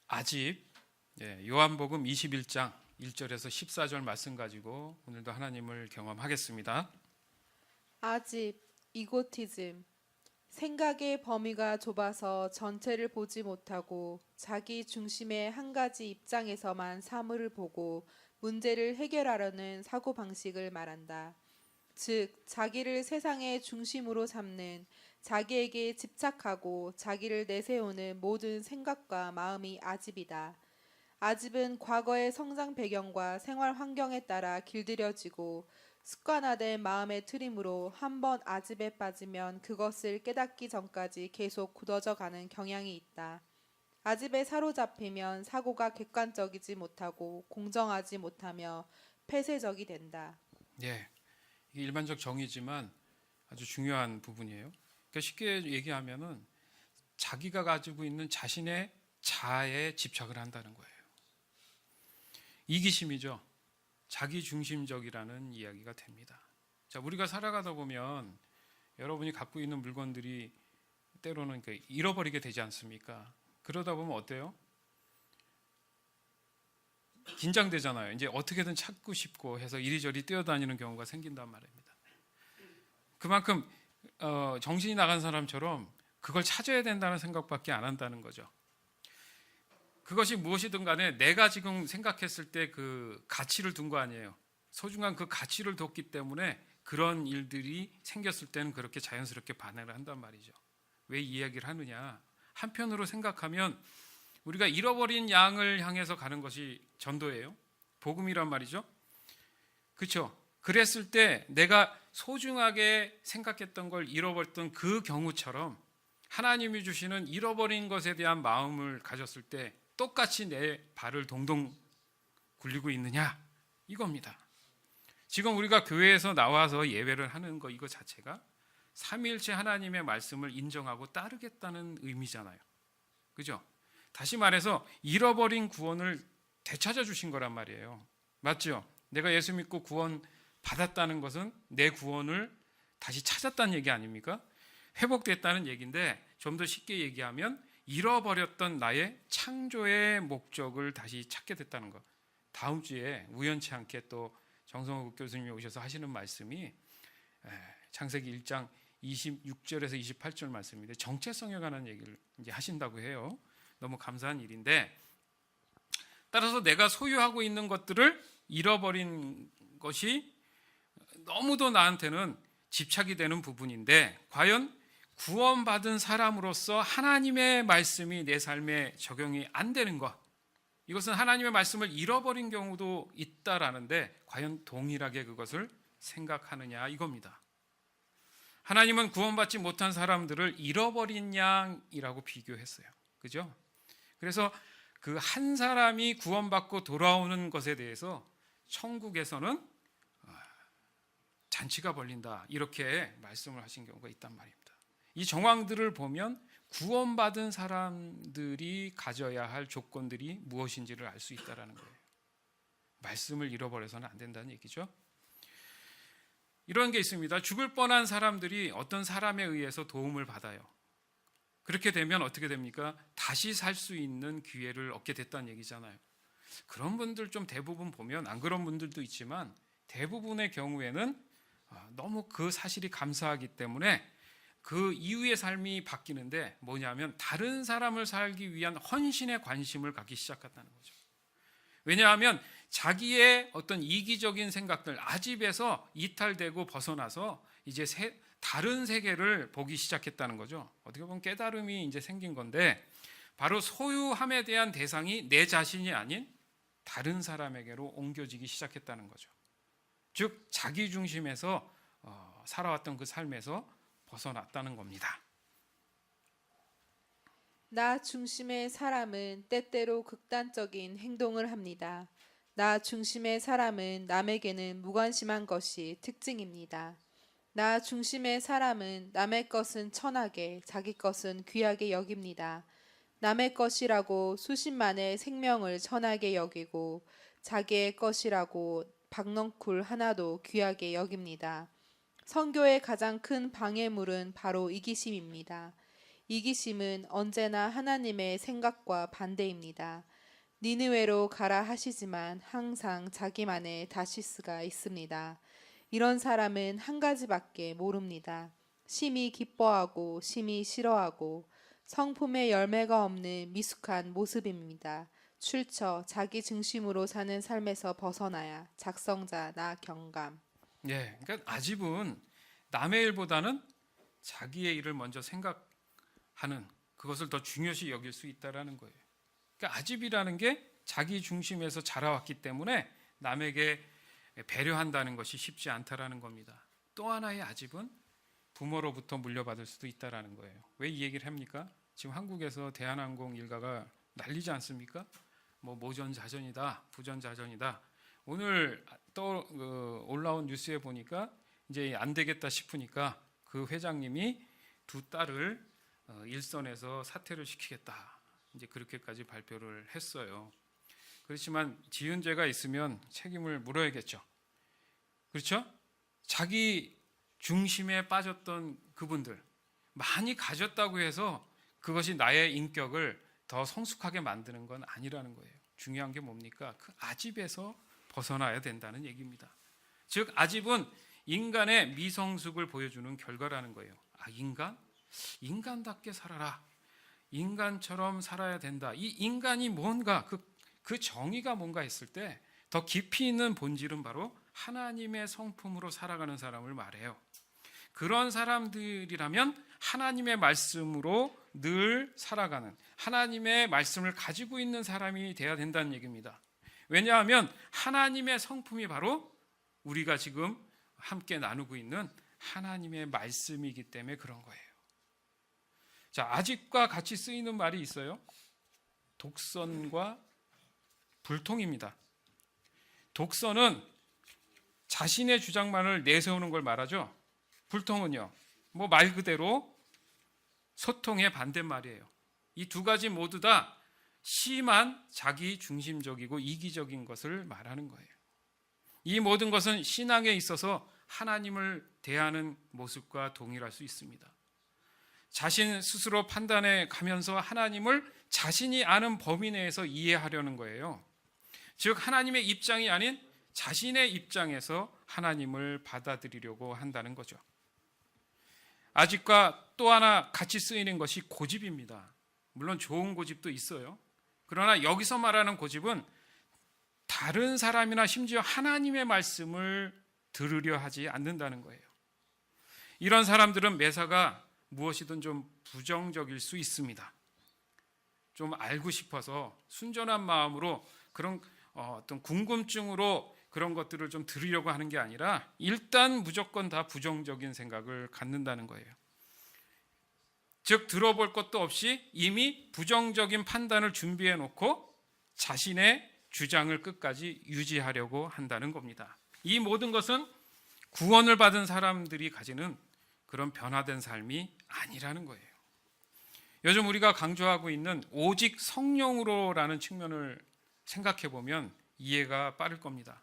아집, 요한복음 21장 1절에서 14절 말씀 가지고 오늘도 하나님을 경험하겠습니다. 아집, 이고티즘. 생각의 범위가 좁아서 전체를 보지 못하고 자기 중심의 한 가지 입장에서만 사물을 보고 문제를 해결하려는 사고방식을 말한다. 즉, 자기를 세상의 중심으로 삼는, 자기에게 집착하고 자기를 내세우는 모든 생각과 마음이 아집이다. 아집은 과거의 성장 배경과 생활 환경에 따라 길들여지고 습관화된 마음의 트림으로 한번 아집에 빠지면 그것을 깨닫기 전까지 계속 굳어져 가는 경향이 있다. 아집에 사로잡히면 사고가 객관적이지 못하고 공정하지 못하며 폐쇄적이 된다. 이게 일반적 정의지만 아주 중요한 부분이에요. 그러니까 쉽게 얘기하면은 자기가 가지고 있는 자신의 자아에 집착을 한다는 거예요. 이기심이죠. 자기중심적이라는 이야기가 됩니다. 자, 우리가 살아가다 보면 여러분이 갖고 있는 물건들이 때로는 잃어버리게 되지 않습니까? 그러다 보면 어때요? 긴장되잖아요. 이제 어떻게든 찾고 싶고 해서 이리저리 뛰어다니는 경우가 생긴단 말입니다. 그만큼 정신이 나간 사람처럼 그걸 찾아야 된다는 생각밖에 안 한다는 거죠. 그것이 무엇이든 간에 내가 지금 생각했을 때 그 가치를 둔 거 아니에요. 소중한 그 가치를 뒀기 때문에 그런 일들이 생겼을 때는 그렇게 자연스럽게 반응을 한단 말이죠. 왜 이 이야기를 하느냐? 한편으로 생각하면 우리가 잃어버린 양을 향해서 가는 것이 전도예요. 복음이란 말이죠. 그렇죠? 그랬을 때 내가 소중하게 생각했던 걸 잃어버렸던 그 경우처럼 하나님이 주시는 잃어버린 것에 대한 마음을 가졌을 때 똑같이 내 발을 동동 굴리고 있느냐, 이겁니다. 지금 우리가 교회에서 나와서 예배를 하는 거 이거 자체가 삼위일체 하나님의 말씀을 인정하고 따르겠다는 의미잖아요. 그죠? 다시 말해서 잃어버린 구원을 되찾아 주신 거란 말이에요. 맞죠? 내가 예수 믿고 구원 받았다는 것은 내 구원을 다시 찾았다는 얘기 아닙니까? 회복됐다는 얘기인데 좀 더 쉽게 얘기하면 잃어버렸던 나의 창조의 목적을 다시 찾게 됐다는 것. 다음 주에 우연치 않게 또 정성욱 교수님이 오셔서 하시는 말씀이 창세기 1장 26절에서 28절 말씀인데 정체성에 관한 얘기를 이제 하신다고 해요. 너무 감사한 일인데 따라서 내가 소유하고 있는 것들을 잃어버린 것이 너무도 나한테는 집착이 되는 부분인데 과연 구원받은 사람으로서 하나님의 말씀이 내 삶에 적용이 안 되는 것, 이것은 하나님의 말씀을 잃어버린 경우도 있다라는데 과연 동일하게 그것을 생각하느냐 이겁니다. 하나님은 구원받지 못한 사람들을 잃어버린 양이라고 비교했어요. 그죠? 그래서 그 한 사람이 구원받고 돌아오는 것에 대해서 천국에서는 잔치가 벌린다 이렇게 말씀을 하신 경우가 있단 말입니다. 이 정황들을 보면 구원받은 사람들이 가져야 할 조건들이 무엇인지를 알 수 있다는 거예요. 말씀을 잃어버려서는 안 된다는 얘기죠. 이런 게 있습니다. 죽을 뻔한 사람들이 어떤 사람에 의해서 도움을 받아요. 그렇게 되면 어떻게 됩니까? 다시 살 수 있는 기회를 얻게 됐다는 얘기잖아요. 그런 분들 좀 대부분 보면 안 그런 분들도 있지만 대부분의 경우에는 너무 그 사실이 감사하기 때문에 그 이후의 삶이 바뀌는데 뭐냐면 다른 사람을 살기 위한 헌신에 관심을 갖기 시작했다는 거죠. 왜냐하면 자기의 어떤 이기적인 생각들, 아집에서 이탈되고 벗어나서 이제 다른 세계를 보기 시작했다는 거죠. 어떻게 보면 깨달음이 이제 생긴 건데 바로 소유함에 대한 대상이 내 자신이 아닌 다른 사람에게로 옮겨지기 시작했다는 거죠. 즉 자기 중심에서 살아왔던 그 삶에서 벗어났다는 겁니다. 나 중심의 사람은 때때로 극단적인 행동을 합니다. 나 중심의 사람은 남에게는 무관심한 것이 특징입니다. 나 중심의 사람은 남의 것은 천하게, 자기 것은 귀하게 여깁니다. 남의 것이라고 수십만의 생명을 천하게 여기고 자기의 것이라고 박넝쿨 하나도 귀하게 여깁니다. 선교의 가장 큰 방해물은 바로 이기심입니다. 이기심은 언제나 하나님의 생각과 반대입니다. 니느웨로 가라 하시지만 항상 자기만의 다시스가 있습니다. 이런 사람은 한 가지밖에 모릅니다. 심히 기뻐하고 심히 싫어하고 성품의 열매가 없는 미숙한 모습입니다. 출처 자기 중심으로 사는 삶에서 벗어나야 작성자 나 경감. 예, 그러니까 아집은 남의 일보다는 자기의 일을 먼저 생각하는 그것을 더 중요시 여길 수 있다라는 거예요. 그러니까 아집이라는 게 자기 중심에서 자라왔기 때문에 남에게 배려한다는 것이 쉽지 않다라는 겁니다. 또 하나의 아집은 부모로부터 물려받을 수도 있다라는 거예요. 왜 이 얘기를 합니까? 지금 한국에서 대한항공 일가가 난리지 않습니까? 뭐 모전자전이다, 부전자전이다. 오늘 또 올라온 뉴스에 보니까 이제 안 되겠다 싶으니까 그 회장님이 두 딸을 일선에서 사퇴를 시키겠다. 이제 그렇게까지 발표를 했어요. 그렇지만 지은 죄가 있으면 책임을 물어야겠죠. 그렇죠? 자기 중심에 빠졌던 그분들 많이 가졌다고 해서 그것이 나의 인격을 더 성숙하게 만드는 건 아니라는 거예요. 중요한 게 뭡니까? 그 아집에서 벗어나야 된다는 얘기입니다. 즉 아집은 인간의 미성숙을 보여주는 결과라는 거예요. 아, 인간답게 살아라. 인간처럼 살아야 된다. 이 인간이 뭔가 그 정의가 뭔가 했을 때 더 깊이 있는 본질은 바로 하나님의 성품으로 살아가는 사람을 말해요. 그런 사람들이라면 하나님의 말씀으로 늘 살아가는 하나님의 말씀을 가지고 있는 사람이 돼야 된다는 얘기입니다. 왜냐하면 하나님의 성품이 바로 우리가 지금 함께 나누고 있는 하나님의 말씀이기 때문에 그런 거예요. 자, 아집과 같이 쓰이는 말이 있어요. 독선과 불통입니다. 독선은 자신의 주장만을 내세우는 걸 말하죠. 불통은요, 뭐 말 그대로 소통의 반대말이에요. 이 두 가지 모두 다 심한 자기 중심적이고 이기적인 것을 말하는 거예요. 이 모든 것은 신앙에 있어서 하나님을 대하는 모습과 동일할 수 있습니다. 자신 스스로 판단해 가면서 하나님을 자신이 아는 범위 내에서 이해하려는 거예요. 즉 하나님의 입장이 아닌 자신의 입장에서 하나님을 받아들이려고 한다는 거죠. 아집과 또 하나 같이 쓰이는 것이 고집입니다. 물론 좋은 고집도 있어요. 그러나 여기서 말하는 고집은 다른 사람이나 심지어 하나님의 말씀을 들으려 하지 않는다는 거예요. 이런 사람들은 매사가 무엇이든 좀 부정적일 수 있습니다. 좀 알고 싶어서 순전한 마음으로 그런 어떤 궁금증으로 그런 것들을 좀 들으려고 하는 게 아니라 일단 무조건 다 부정적인 생각을 갖는다는 거예요. 즉 들어볼 것도 없이 이미 부정적인 판단을 준비해 놓고 자신의 주장을 끝까지 유지하려고 한다는 겁니다. 이 모든 것은 구원을 받은 사람들이 가지는 그런 변화된 삶이 아니라는 거예요. 요즘 우리가 강조하고 있는 오직 성령으로라는 측면을 생각해 보면 이해가 빠를 겁니다.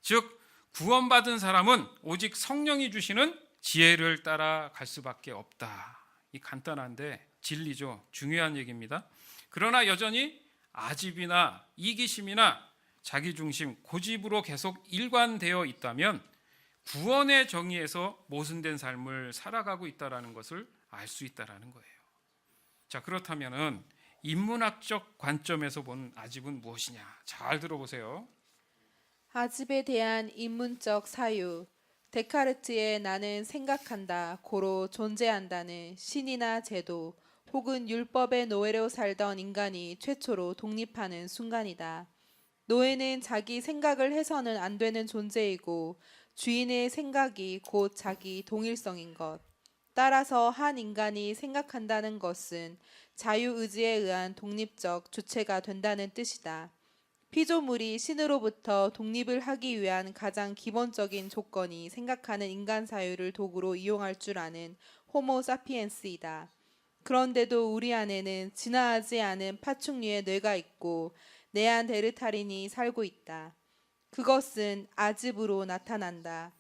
즉 구원받은 사람은 오직 성령이 주시는 지혜를 따라갈 수밖에 없다. 이 간단한데 진리죠. 중요한 얘기입니다. 그러나 여전히 아집이나 이기심이나 자기중심, 고집으로 계속 일관되어 있다면 구원의 정의에서 모순된 삶을 살아가고 있다는 것을 알 수 있다는 거예요. 자, 그렇다면 인문학적 관점에서 본 아집은 무엇이냐? 잘 들어보세요. 아집에 대한 인문적 사유. 데카르트의 나는 생각한다, 고로 존재한다는 신이나 제도 혹은 율법의 노예로 살던 인간이 최초로 독립하는 순간이다. 노예는 자기 생각을 해서는 안 되는 존재이고 주인의 생각이 곧 자기 동일성인 것. 따라서 한 인간이 생각한다는 것은 자유의지에 의한 독립적 주체가 된다는 뜻이다. 피조물이 신으로부터 독립을 하기 위한 가장 기본적인 조건이 생각하는 인간 사유를 도구로 이용할 줄 아는 호모 사피엔스이다. 그런데도 우리 안에는 진화하지 않은 파충류의 뇌가 있고 네안데르탈인이 살고 있다. 그것은 아집으로 나타난다.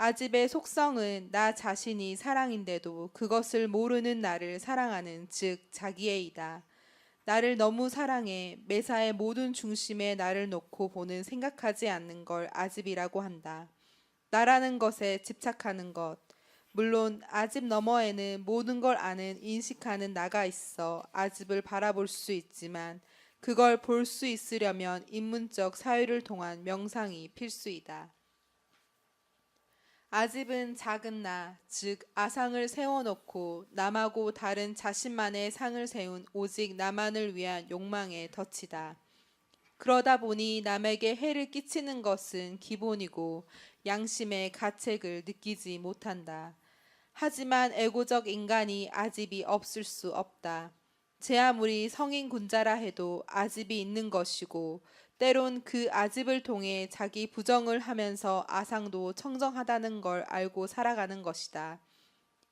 아집의 속성은 나 자신이 사랑인데도 그것을 모르는 나를 사랑하는 즉 자기애이다. 나를 너무 사랑해 매사의 모든 중심에 나를 놓고 보는 생각하지 않는 걸 아집이라고 한다. 나라는 것에 집착하는 것. 물론 아집 너머에는 모든 걸 아는 인식하는 나가 있어 아집을 바라볼 수 있지만 그걸 볼 수 있으려면 인문적 사유를 통한 명상이 필수이다. 아집은 작은 나, 즉 아상을 세워놓고 남하고 다른 자신만의 상을 세운 오직 나만을 위한 욕망의 덫이다. 그러다 보니 남에게 해를 끼치는 것은 기본이고 양심의 가책을 느끼지 못한다. 하지만 애고적 인간이 아집이 없을 수 없다. 제 아무리 성인 군자라 해도 아집이 있는 것이고 때론 그 아집을 통해 자기 부정을 하면서 아상도 청정하다는 걸 알고 살아가는 것이다.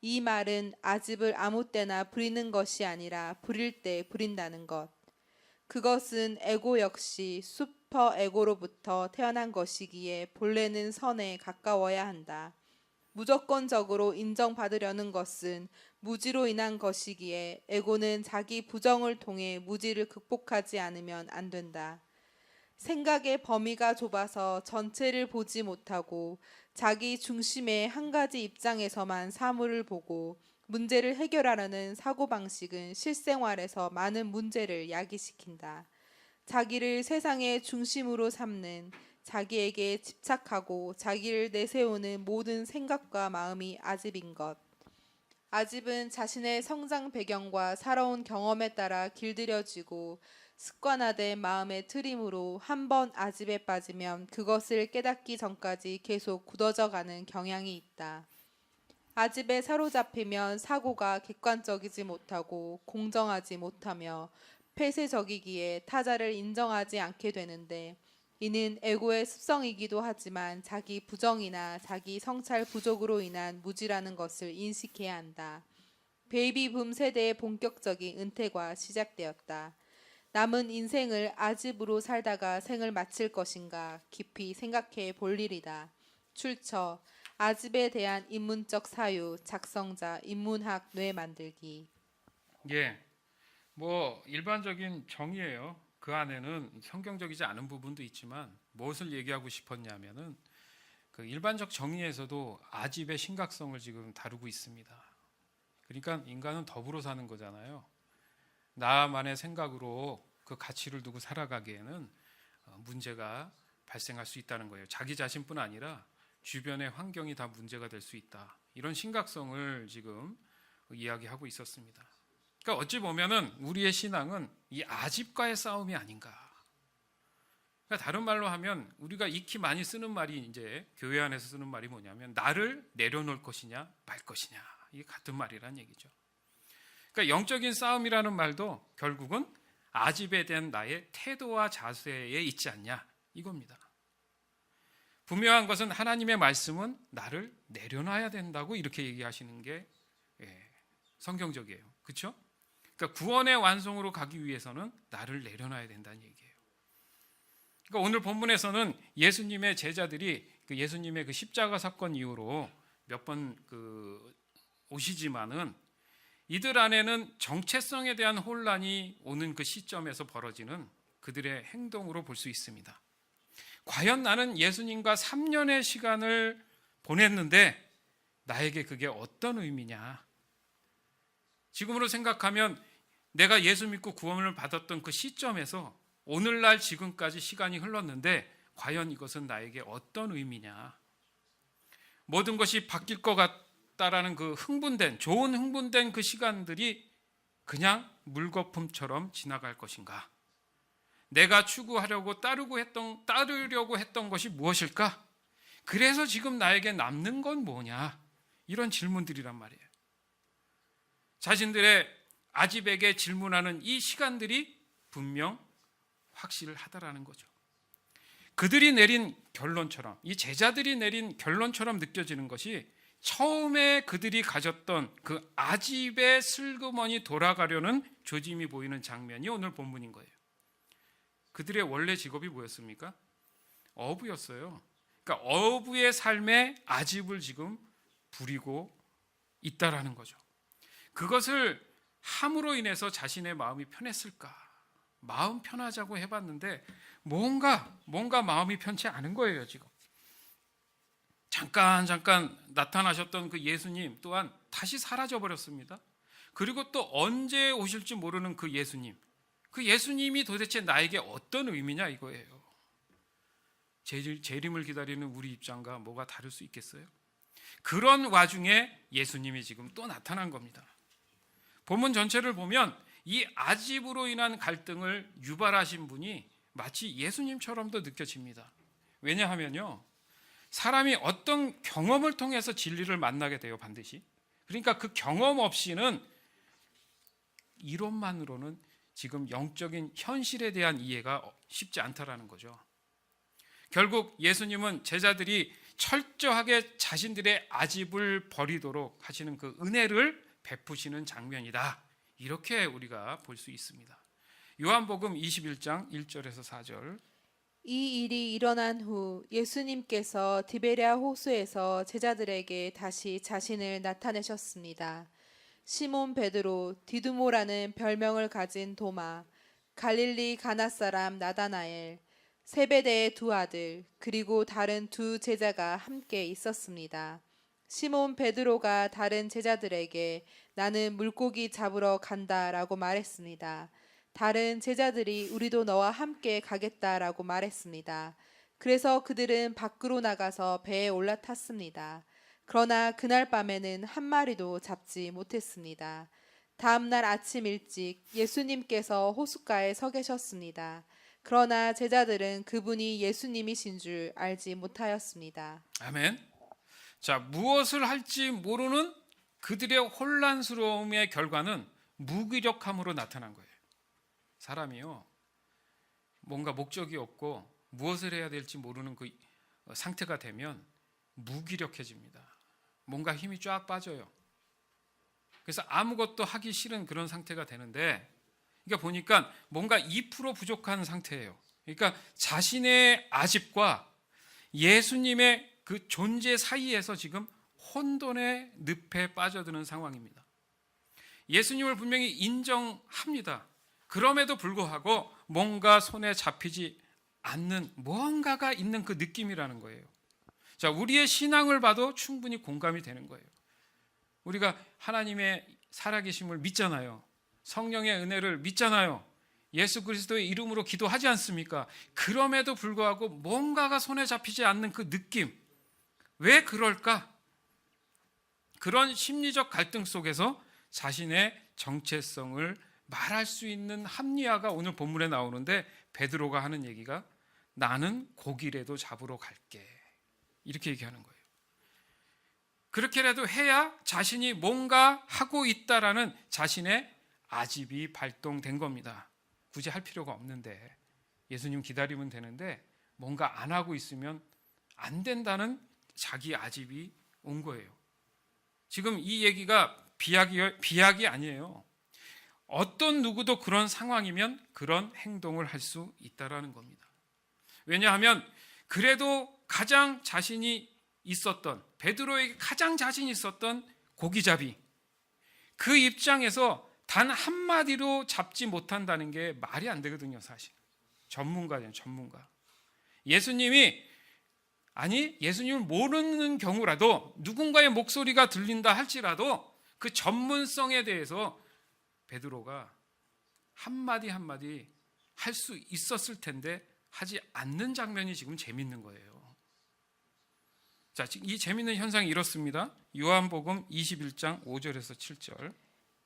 이 말은 아집을 아무 때나 부리는 것이 아니라 부릴 때 부린다는 것. 그것은 에고 역시 슈퍼 에고로부터 태어난 것이기에 본래는 선에 가까워야 한다. 무조건적으로 인정받으려는 것은 무지로 인한 것이기에 에고는 자기 부정을 통해 무지를 극복하지 않으면 안 된다. 생각의 범위가 좁아서 전체를 보지 못하고 자기 중심의 한 가지 입장에서만 사물을 보고 문제를 해결하려는 사고방식은 실생활에서 많은 문제를 야기시킨다. 자기를 세상의 중심으로 삼는 자기에게 집착하고 자기를 내세우는 모든 생각과 마음이 아집인 것. 아집은 자신의 성장 배경과 살아온 경험에 따라 길들여지고 습관화된 마음의 트림으로 한 번 아집에 빠지면 그것을 깨닫기 전까지 계속 굳어져 가는 경향이 있다. 아집에 사로잡히면 사고가 객관적이지 못하고 공정하지 못하며 폐쇄적이기에 타자를 인정하지 않게 되는데 이는 에고의 습성이기도 하지만 자기 부정이나 자기 성찰 부족으로 인한 무지라는 것을 인식해야 한다. 베이비붐 세대의 본격적인 은퇴가 시작되었다. 남은 인생을 아집으로 살다가 생을 마칠 것인가 깊이 생각해 볼 일이다. 출처 아집에 대한 인문적 사유 작성자 인문학 뇌 만들기. 예, 뭐 일반적인 정의예요. 그 안에는 성경적이지 않은 부분도 있지만 무엇을 얘기하고 싶었냐면은 그 일반적 정의에서도 아집의 심각성을 지금 다루고 있습니다. 그러니까 인간은 더불어 사는 거잖아요. 나만의 생각으로 그 가치를 두고 살아가기에는 문제가 발생할 수 있다는 거예요. 자기 자신뿐 아니라 주변의 환경이 다 문제가 될 수 있다. 이런 심각성을 지금 이야기하고 있었습니다. 그러니까 어찌 보면은 우리의 신앙은 이 아집과의 싸움이 아닌가. 그러니까 다른 말로 하면 우리가 익히 많이 쓰는 말이 이제 교회 안에서 쓰는 말이 뭐냐면 나를 내려놓을 것이냐 말 것이냐. 이게 같은 말이란 얘기죠. 그러니까 영적인 싸움이라는 말도 결국은 아집에 대한 나의 태도와 자세에 있지 않냐 이겁니다. 분명한 것은 하나님의 말씀은 나를 내려놔야 된다고 이렇게 얘기하시는 게 성경적이에요. 그렇죠? 그러니까 구원의 완성으로 가기 위해서는 나를 내려놔야 된다는 얘기예요. 그러니까 오늘 본문에서는 예수님의 제자들이 예수님의 그 십자가 사건 이후로 몇 번 오시지만은 이들 안에는 정체성에 대한 혼란이 오는 그 시점에서 벌어지는 그들의 행동으로 볼 수 있습니다. 과연 나는 예수님과 3년의 시간을 보냈는데 나에게 그게 어떤 의미냐? 지금으로 생각하면 내가 예수 믿고 구원을 받았던 그 시점에서 오늘날 지금까지 시간이 흘렀는데 과연 이것은 나에게 어떤 의미냐? 모든 것이 바뀔 것 같다라는 그 좋은 흥분된 그 시간들이 그냥 물거품처럼 지나갈 것인가? 내가 추구하려고 따르려고 했던 것이 무엇일까? 그래서 지금 나에게 남는 건 뭐냐? 이런 질문들이란 말이에요. 자신들의 아집에게 질문하는 이 시간들이 분명 확실하다라는 거죠. 그들이 내린 결론처럼, 이 제자들이 내린 결론처럼 느껴지는 것이 처음에 그들이 가졌던 그 아집의 슬그머니 돌아가려는 조짐이 보이는 장면이 오늘 본문인 거예요. 그들의 원래 직업이 뭐였습니까? 어부였어요. 그러니까 어부의 삶에 아집을 지금 부리고 있다라는 거죠. 그것을 함으로 인해서 자신의 마음이 편했을까? 마음 편하자고 해봤는데 뭔가 마음이 편치 않은 거예요. 지금 잠깐 나타나셨던 그 예수님 또한 다시 사라져 버렸습니다. 그리고 또 언제 오실지 모르는 그 예수님이 도대체 나에게 어떤 의미냐 이거예요. 재림을 기다리는 우리 입장과 뭐가 다를 수 있겠어요? 그런 와중에 예수님이 지금 또 나타난 겁니다. 본문 전체를 보면 이 아집으로 인한 갈등을 유발하신 분이 마치 예수님처럼도 느껴집니다. 왜냐하면요, 사람이 어떤 경험을 통해서 진리를 만나게 돼요, 반드시. 그러니까 그 경험 없이는, 이론만으로는 지금 영적인 현실에 대한 이해가 쉽지 않다라는 거죠. 결국 예수님은 제자들이 철저하게 자신들의 아집을 버리도록 하시는 그 은혜를 베푸시는 장면이다, 이렇게 우리가 볼 수 있습니다. 요한복음 21장 1절에서 4절. 이 일이 일어난 후 예수님께서 디베랴 호수에서 제자들에게 다시 자신을 나타내셨습니다. 시몬 베드로, 디두모라는 별명을 가진 도마, 갈릴리 가나 사람 나다나엘, 세베대의 두 아들, 그리고 다른 두 제자가 함께 있었습니다. 시몬 베드로가 다른 제자들에게 나는 물고기 잡으러 간다라고 말했습니다. 다른 제자들이 우리도 너와 함께 가겠다라고 말했습니다. 그래서 그들은 밖으로 나가서 배에 올라탔습니다. 그러나 그날 밤에는 한 마리도 잡지 못했습니다. 다음 날 아침 일찍 예수님께서 호숫가에 서 계셨습니다. 그러나 제자들은 그분이 예수님이신 줄 알지 못하였습니다. 아멘. 자, 무엇을 할지 모르는 그들의 혼란스러움의 결과는 무기력함으로 나타난 거예요. 사람이요, 뭔가 목적이 없고 무엇을 해야 될지 모르는 그 상태가 되면 무기력해집니다. 뭔가 힘이 쫙 빠져요. 그래서 아무것도 하기 싫은 그런 상태가 되는데, 그러니까 보니까 뭔가 2% 부족한 상태예요. 그러니까 자신의 아집과 예수님의 그 존재 사이에서 지금 혼돈의 늪에 빠져드는 상황입니다. 예수님을 분명히 인정합니다. 그럼에도 불구하고 뭔가 손에 잡히지 않는 뭔가가 있는 그 느낌이라는 거예요. 자, 우리의 신앙을 봐도 충분히 공감이 되는 거예요. 우리가 하나님의 살아계심을 믿잖아요. 성령의 은혜를 믿잖아요. 예수 그리스도의 이름으로 기도하지 않습니까? 그럼에도 불구하고 뭔가가 손에 잡히지 않는 그 느낌, 왜 그럴까? 그런 심리적 갈등 속에서 자신의 정체성을 말할 수 있는 합리화가 오늘 본문에 나오는데, 베드로가 하는 얘기가 나는 고기라도 잡으러 갈게, 이렇게 얘기하는 거예요. 그렇게라도 해야 자신이 뭔가 하고 있다라는 자신의 아집이 발동된 겁니다. 굳이 할 필요가 없는데, 예수님 기다리면 되는데 뭔가 안 하고 있으면 안 된다는 자기 아집이 온 거예요. 지금 이 얘기가 비약이 아니에요. 어떤 누구도 그런 상황이면 그런 행동을 할 수 있다라는 겁니다. 왜냐하면 그래도 가장 자신이 있었던, 베드로에게 가장 자신이 있었던 고기잡이, 그 입장에서 단 한마디로 잡지 못한다는 게 말이 안 되거든요. 사실 전문가잖아요. 전문가. 예수님을 모르는 경우라도, 누군가의 목소리가 들린다 할지라도 그 전문성에 대해서 베드로가 한마디 할 수 있었을 텐데 하지 않는 장면이 지금 재밌는 거예요. 자, 이 재밌는 현상이 이렇습니다. 요한복음 21장 5절에서 7절.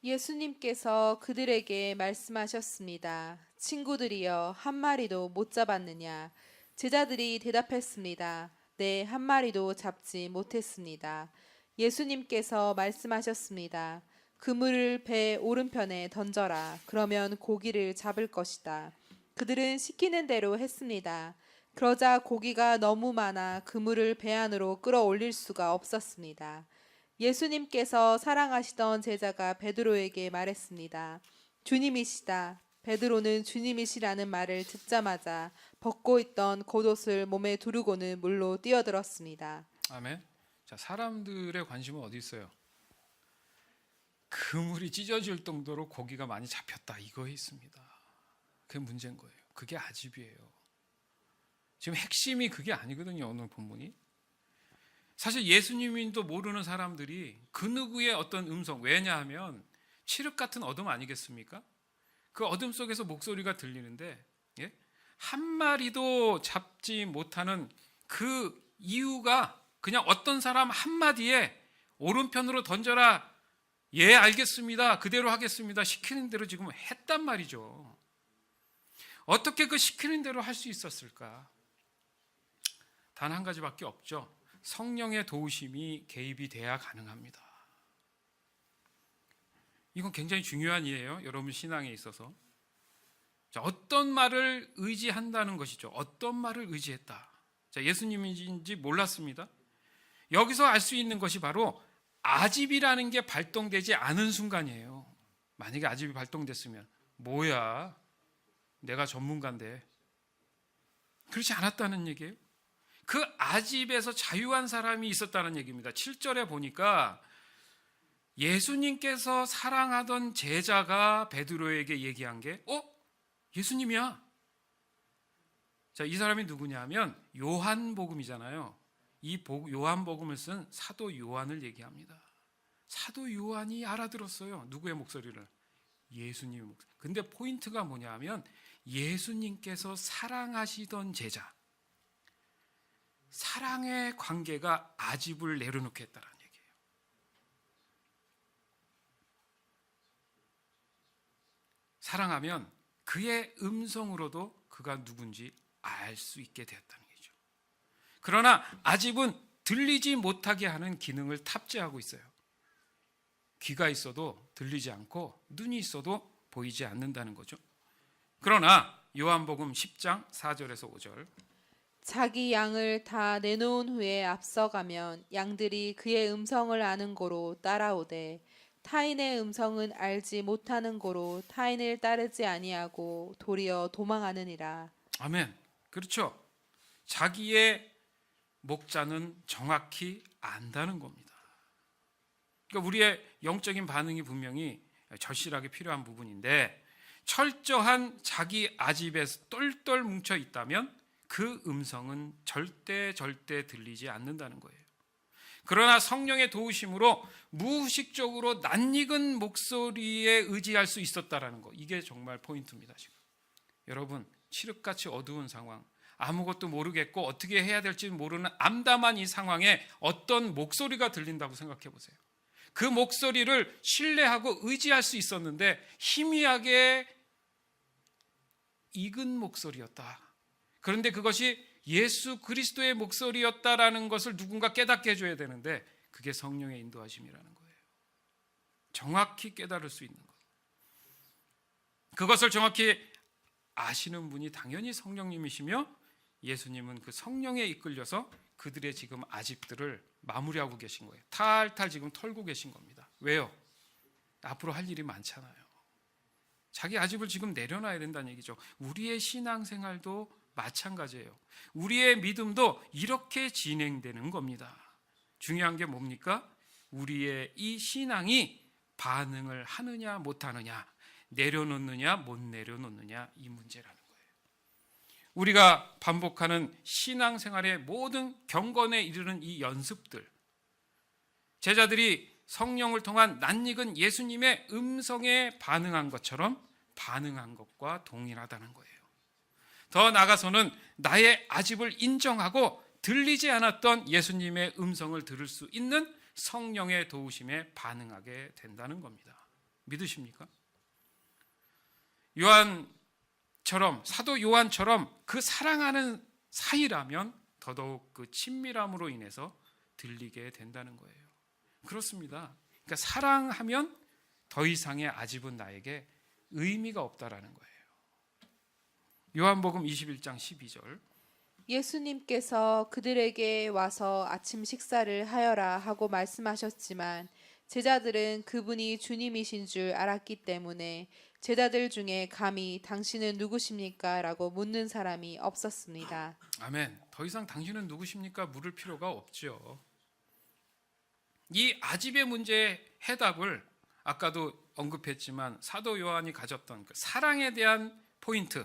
예수님께서 그들에게 말씀하셨습니다. 친구들이여, 한 마리도 못 잡았느냐? 제자들이 대답했습니다. 네, 한 마리도 잡지 못했습니다. 예수님께서 말씀하셨습니다. 그물을 배 오른편에 던져라. 그러면 고기를 잡을 것이다. 그들은 시키는 대로 했습니다. 그러자 고기가 너무 많아 그물을 배 안으로 끌어올릴 수가 없었습니다. 예수님께서 사랑하시던 제자가 베드로에게 말했습니다. 주님이시다. 베드로는 주님이시라는 말을 듣자마자 벗고 있던 겉옷을 몸에 두르고는 물로 뛰어들었습니다. 아멘. 자, 사람들의 관심은 어디 있어요? 그물이 찢어질 정도로 고기가 많이 잡혔다, 이거에 있습니다. 그게 문제인 거예요. 그게 아집이에요. 지금 핵심이 그게 아니거든요, 오늘 본문이. 사실 예수님도 모르는 사람들이 그 누구의 어떤 음성, 왜냐하면 칠흑 같은 어둠 아니겠습니까? 그 어둠 속에서 목소리가 들리는데, 예? 한 마리도 잡지 못하는 그 이유가 그냥 어떤 사람 한마디에 오른편으로 던져라, 예 알겠습니다, 그대로 하겠습니다 시키는 대로 지금 했단 말이죠. 어떻게 그 시키는 대로 할 수 있었을까? 단 한 가지밖에 없죠. 성령의 도우심이 개입이 돼야 가능합니다. 이건 굉장히 중요한 일이에요, 여러분 신앙에 있어서. 자, 어떤 말을 의지한다는 것이죠. 어떤 말을 의지했다. 자, 예수님인지 몰랐습니다. 여기서 알 수 있는 것이 바로 아집이라는 게 발동되지 않은 순간이에요. 만약에 아집이 발동됐으면 뭐야, 내가 전문가인데. 그렇지 않았다는 얘기예요. 그 아집에서 자유한 사람이 있었다는 얘기입니다. 7절에 보니까 예수님께서 사랑하던 제자가 베드로에게 얘기한 게 예수님이야. 자, 이 사람이 누구냐면 요한복음이잖아요. 이 요한복음을 쓴 사도 요한을 얘기합니다. 사도 요한이 알아들었어요. 누구의 목소리를? 예수님의 목소리. 근데 포인트가 뭐냐면 예수님께서 사랑하시던 제자, 사랑의 관계가 아집을 내려놓게 했다는 얘기예요. 사랑하면 그의 음성으로도 그가 누군지 알 수 있게 되었다는 얘기죠. 그러나 아집은 들리지 못하게 하는 기능을 탑재하고 있어요. 귀가 있어도 들리지 않고 눈이 있어도 보이지 않는다는 거죠. 그러나 요한복음 10장 4절에서 5절, 자기 양을 다 내놓은 후에 앞서가면 양들이 그의 음성을 아는 고로 따라오되 타인의 음성은 알지 못하는 고로 타인을 따르지 아니하고 도리어 도망하느니라. 아멘. 그렇죠. 자기의 목자는 정확히 안다는 겁니다. 그러니까 우리의 영적인 반응이 분명히 절실하게 필요한 부분인데, 철저한 자기 아집에 똘똘 뭉쳐 있다면 그 음성은 절대 들리지 않는다는 거예요. 그러나 성령의 도우심으로 무의식적으로 낯익은 목소리에 의지할 수 있었다라는 거, 이게 정말 포인트입니다. 지금 여러분, 칠흑같이 어두운 상황, 아무것도 모르겠고 어떻게 해야 될지 모르는 암담한 이 상황에 어떤 목소리가 들린다고 생각해 보세요. 그 목소리를 신뢰하고 의지할 수 있었는데 희미하게 익은 목소리였다. 그런데 그것이 예수 그리스도의 목소리였다라는 것을 누군가 깨닫게 해줘야 되는데 그게 성령의 인도하심이라는 거예요. 정확히 깨달을 수 있는 것. 그것을 정확히 아시는 분이 당연히 성령님이시며, 예수님은 그 성령에 이끌려서 그들의 지금 아집들을 마무리하고 계신 거예요. 탈탈 지금 털고 계신 겁니다. 왜요? 앞으로 할 일이 많잖아요. 자기 아집을 지금 내려놔야 된다는 얘기죠. 우리의 신앙생활도 마찬가지예요. 우리의 믿음도 이렇게 진행되는 겁니다. 중요한 게 뭡니까? 우리의 이 신앙이 반응을 하느냐 못하느냐, 내려놓느냐 못 내려놓느냐, 이 문제라는 거예요. 우리가 반복하는 신앙생활의 모든 경건에 이르는 이 연습들, 제자들이 성령을 통한 낯익은 예수님의 음성에 반응한 것처럼 반응한 것과 동일하다는 거예요. 더 나아가서는 나의 아집을 인정하고 들리지 않았던 예수님의 음성을 들을 수 있는 성령의 도우심에 반응하게 된다는 겁니다. 믿으십니까? 요한처럼, 사도 요한처럼 그 사랑하는 사이라면 더더욱 그 친밀함으로 인해서 들리게 된다는 거예요. 그렇습니다. 그러니까 사랑하면 더 이상의 아집은 나에게 의미가 없다라는 거예요. 요한복음 21장 12절, 예수님께서 그들에게 와서 아침 식사를 하여라 하고 말씀하셨지만 제자들은 그분이 주님이신 줄 알았기 때문에 제자들 중에 감히 당신은 누구십니까? 라고 묻는 사람이 없었습니다. 아멘. 더 이상 당신은 누구십니까? 물을 필요가 없죠. 이 아집의 문제의 해답을 아까도 언급했지만 사도 요한이 가졌던 그 사랑에 대한 포인트,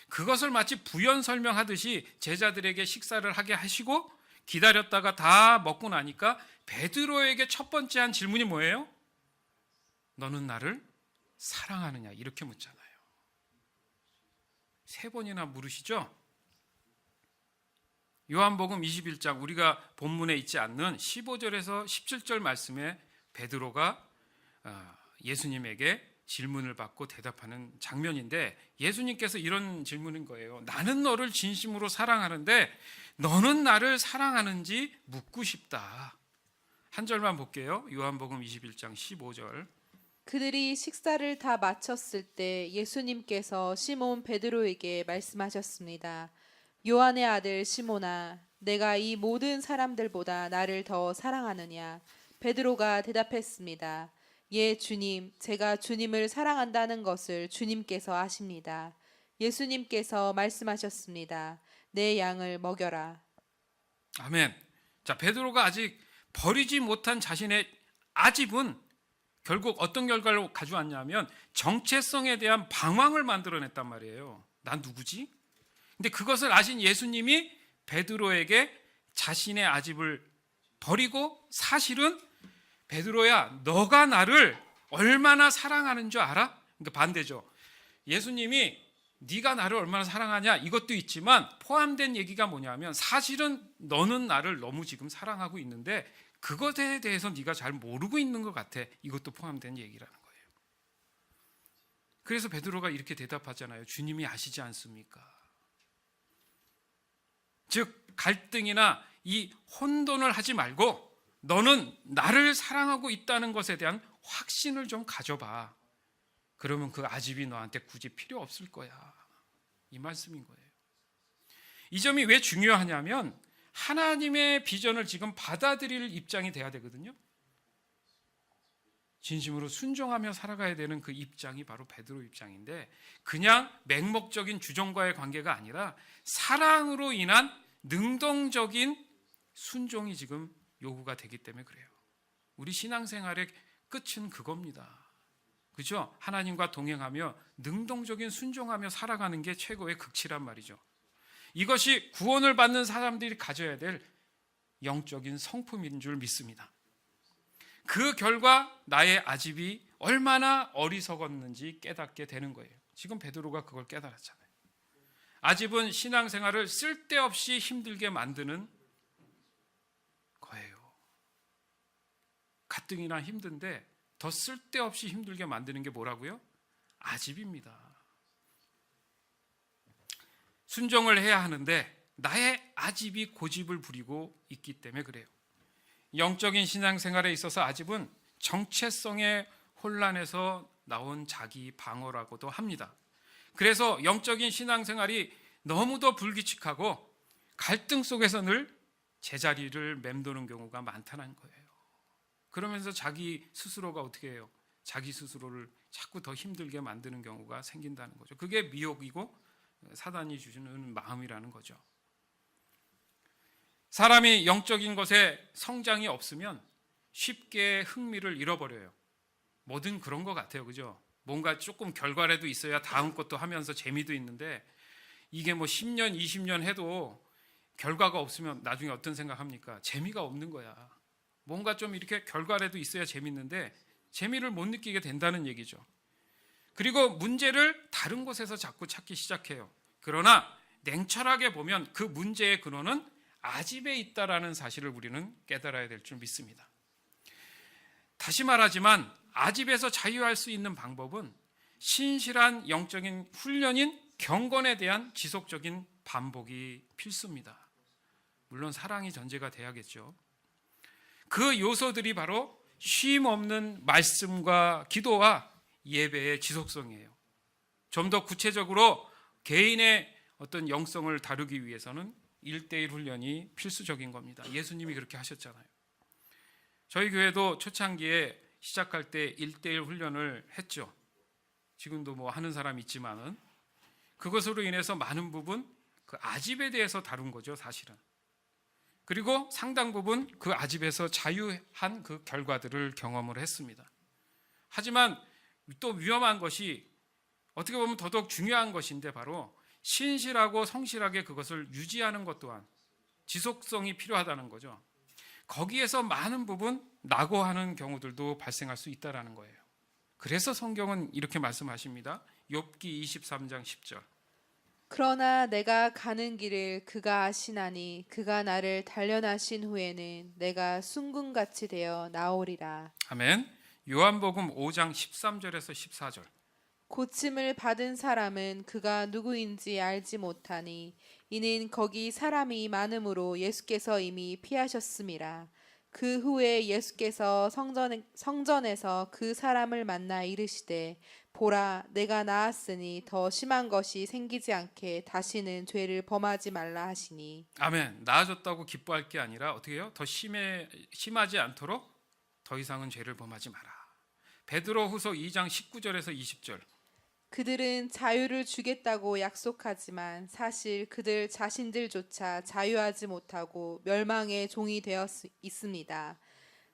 그것을 마치 부연 설명하듯이 제자들에게 식사를 하게 하시고 기다렸다가 다 먹고 나니까 베드로에게 첫 번째 한 질문이 뭐예요? 너는 나를 사랑하느냐? 이렇게 묻잖아요. 3번이나 물으시죠? 요한복음 21장 우리가 본문에 있지 않는 15절에서 17절 말씀에 베드로가 예수님에게 질문을 받고 대답하는 장면인데, 예수님께서 이런 질문인 거예요. 나는 너를 진심으로 사랑하는데 너는 나를 사랑하는지 묻고 싶다. 한 절만 볼게요. 요한복음 21장 15절. 그들이 식사를 다 마쳤을 때 예수님께서 시몬 베드로에게 말씀하셨습니다. 요한의 아들 시몬아, 내가 이 모든 사람들보다 나를 더 사랑하느냐? 베드로가 대답했습니다. 예, 주님, 제가 주님을 사랑한다는 것을 주님께서 아십니다. 예수님께서 말씀하셨습니다. 내 양을 먹여라. 아멘. 자, 베드로가 아직 버리지 못한 자신의 아집은 결국 어떤 결과를 가져왔냐면 정체성에 대한 방황을 만들어냈단 말이에요. 난 누구지? 근데 그것을 아신 예수님이 베드로에게 자신의 아집을 버리고, 사실은 베드로야, 너가 나를 얼마나 사랑하는 줄 알아? 그러니까 반대죠. 예수님이 네가 나를 얼마나 사랑하냐 이것도 있지만 포함된 얘기가 뭐냐면, 사실은 너는 나를 너무 지금 사랑하고 있는데 그것에 대해서 네가 잘 모르고 있는 것 같아. 이것도 포함된 얘기라는 거예요. 그래서 베드로가 이렇게 대답하잖아요. 주님이 아시지 않습니까? 즉 갈등이나 이 혼돈을 하지 말고 너는 나를 사랑하고 있다는 것에 대한 확신을 좀 가져봐. 그러면 그 아집이 너한테 굳이 필요 없을 거야. 이 말씀인 거예요. 이 점이 왜 중요하냐면 하나님의 비전을 지금 받아들일 입장이 돼야 되거든요. 진심으로 순종하며 살아가야 되는 그 입장이 바로 베드로 입장인데, 그냥 맹목적인 주종과의 관계가 아니라 사랑으로 인한 능동적인 순종이 지금 요구가 되기 때문에 그래요. 우리 신앙생활의 끝은 그겁니다. 그렇죠? 하나님과 동행하며 능동적인 순종하며 살아가는 게 최고의 극치란 말이죠. 이것이 구원을 받는 사람들이 가져야 될 영적인 성품인 줄 믿습니다. 그 결과 나의 아집이 얼마나 어리석었는지 깨닫게 되는 거예요. 지금 베드로가 그걸 깨달았잖아요. 아집은 신앙생활을 쓸데없이 힘들게 만드는 거예요. 가뜩이나 힘든데 더 쓸데없이 힘들게 만드는 게 뭐라고요? 아집입니다. 순종을 해야 하는데 나의 아집이 고집을 부리고 있기 때문에 그래요. 영적인 신앙생활에 있어서 아집은 정체성의 혼란에서 나온 자기 방어라고도 합니다. 그래서 영적인 신앙생활이 너무도 불규칙하고 갈등 속에서 늘 제자리를 맴도는 경우가 많다는 거예요. 그러면서 자기 스스로가 어떻게 해요? 자기 스스로를 자꾸 더 힘들게 만드는 경우가 생긴다는 거죠. 그게 미혹이고 사단이 주시는 마음이라는 거죠. 사람이 영적인 것에 성장이 없으면 쉽게 흥미를 잃어버려요. 뭐든 그런 것 같아요. 그죠? 뭔가 조금 결과라도 있어야 다음 것도 하면서 재미도 있는데, 이게 뭐 10년, 20년 해도 결과가 없으면 나중에 어떤 생각합니까? 재미가 없는 거야. 뭔가 좀 이렇게 결과라도 있어야 재밌는데 재미를 못 느끼게 된다는 얘기죠. 그리고 문제를 다른 곳에서 자꾸 찾기 시작해요. 그러나 냉철하게 보면 그 문제의 근원은 아집에 있다라는 사실을 우리는 깨달아야 될 줄 믿습니다. 다시 말하지만 아집에서 자유할 수 있는 방법은 신실한 영적인 훈련인 경건에 대한 지속적인 반복이 필수입니다. 물론 사랑이 전제가 돼야겠죠. 그 요소들이 바로 쉼 없는 말씀과 기도와 예배의 지속성이에요. 좀 더 구체적으로 개인의 어떤 영성을 다루기 위해서는 1:1 훈련이 필수적인 겁니다. 예수님이 그렇게 하셨잖아요. 저희 교회도 초창기에 시작할 때 1대1 훈련을 했죠. 지금도 뭐 하는 사람 있지만은 그것으로 인해서 많은 부분 그 아집에 대해서 다룬 거죠, 사실은. 그리고 상당 부분 그 아집에서 자유한 그 결과들을 경험을 했습니다. 하지만 또 위험한 것이 어떻게 보면 더더욱 중요한 것인데 바로 신실하고 성실하게 그것을 유지하는 것 또한 지속성이 필요하다는 거죠. 거기에서 많은 부분 낙오하는 경우들도 발생할 수 있다는 거예요. 그래서 성경은 이렇게 말씀하십니다. 욥기 23장 10절. 그러나 내가 가는 길을 그가 아시나니 그가 나를 단련하신 후에는 내가 순금같이 되어 나오리라. 아멘. 요한복음 5장 13절에서 14절. 고침을 받은 사람은 그가 누구인지 알지 못하니 이는 거기 사람이 많음으로 예수께서 이미 피하셨음이라. 그 후에 예수께서 성전에서 그 사람을 만나 이르시되 보라 내가 나았으니 더 심한 것이 생기지 않게 다시는 죄를 범하지 말라 하시니. 아멘. 나아졌다고 기뻐할 게 아니라 어떻게 해요? 더 심하지 않도록 더 이상은 죄를 범하지 마라. 베드로후서 2장 19절에서 20절. 그들은 자유를 주겠다고 약속하지만 사실 그들 자신들조차 자유하지 못하고 멸망의 종이 되어 있습니다.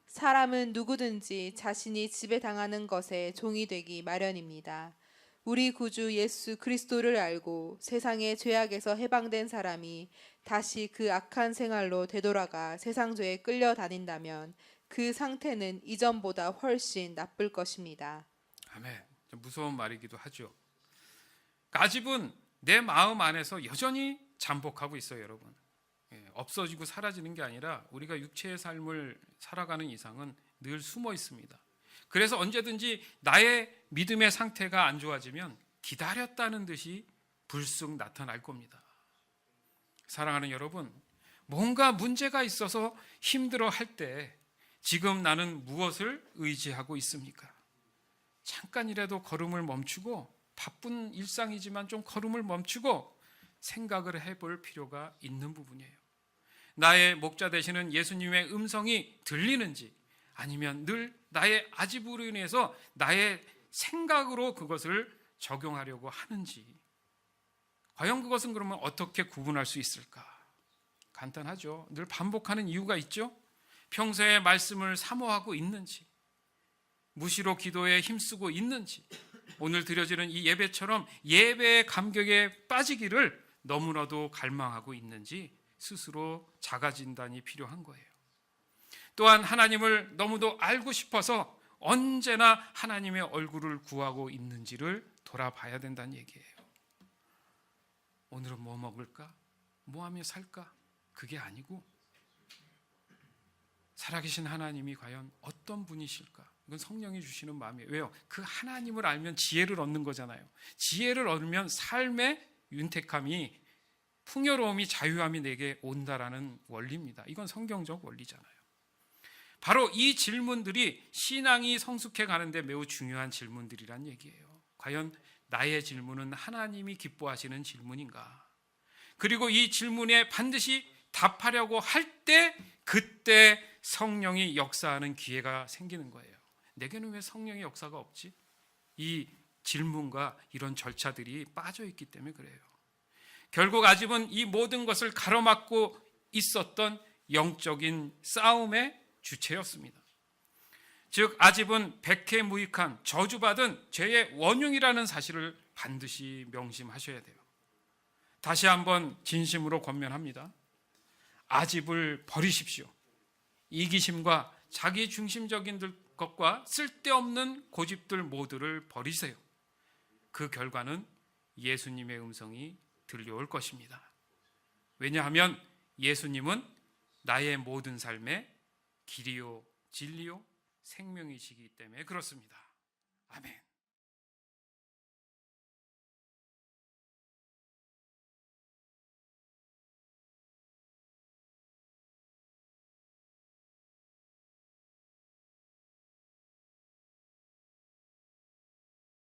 사람은 누구든지 자신이 지배당하는 것에 종이 되기 마련입니다. 우리 구주 예수 그리스도를 알고 세상의 죄악에서 해방된 사람이 다시 그 악한 생활로 되돌아가 세상 죄에 끌려다닌다면 그 상태는 이전보다 훨씬 나쁠 것입니다. 아멘. 좀 무서운 말이기도 하죠. 아집은 내 마음 안에서 여전히 잠복하고 있어요, 여러분. 없어지고 사라지는 게 아니라 우리가 육체의 삶을 살아가는 이상은 늘 숨어 있습니다. 그래서 언제든지 나의 믿음의 상태가 안 좋아지면 기다렸다는 듯이 불쑥 나타날 겁니다. 사랑하는 여러분, 뭔가 문제가 있어서 힘들어 할 때 지금 나는 무엇을 의지하고 있습니까? 잠깐이라도 걸음을 멈추고 바쁜 일상이지만 좀 걸음을 멈추고 생각을 해볼 필요가 있는 부분이에요. 나의 목자 되시는 예수님의 음성이 들리는지 아니면 늘 나의 아집으로 인해서 나의 생각으로 그것을 적용하려고 하는지 과연 그것은 그러면 어떻게 구분할 수 있을까? 간단하죠. 늘 반복하는 이유가 있죠. 평소에 말씀을 사모하고 있는지 무시로 기도에 힘쓰고 있는지 오늘 드려지는 이 예배처럼 예배의 감격에 빠지기를 너무나도 갈망하고 있는지 스스로 자가진단이 필요한 거예요. 또한 하나님을 너무도 알고 싶어서 언제나 하나님의 얼굴을 구하고 있는지를 돌아봐야 된다는 얘기예요. 오늘은 뭐 먹을까? 뭐 하며 살까? 그게 아니고 살아계신 하나님이 과연 어떤 분이실까? 이건 성령이 주시는 마음이에요. 왜요? 그 하나님을 알면 지혜를 얻는 거잖아요. 지혜를 얻으면 삶의 윤택함이 풍요로움이 자유함이 내게 온다라는 원리입니다. 이건 성경적 원리잖아요. 바로 이 질문들이 신앙이 성숙해 가는데 매우 중요한 질문들이란 얘기예요. 과연 나의 질문은 하나님이 기뻐하시는 질문인가? 그리고 이 질문에 반드시 답하려고 할 때 그때 성령이 역사하는 기회가 생기는 거예요. 내게는 왜 성령의 역사가 없지? 이 질문과 이런 절차들이 빠져 있기 때문에 그래요. 결국 아집은 이 모든 것을 가로막고 있었던 영적인 싸움의 주체였습니다. 즉 아집은 백해무익한 저주받은 죄의 원흉이라는 사실을 반드시 명심하셔야 돼요. 다시 한번 진심으로 권면합니다. 아집을 버리십시오. 이기심과 자기 중심적인 것과 쓸데없는 고집들 모두를 버리세요. 그 결과는 예수님의 음성이 들려올 것입니다. 왜냐하면 예수님은 나의 모든 삶의 길이요 진리요 생명이시기 때문에 그렇습니다. 아멘.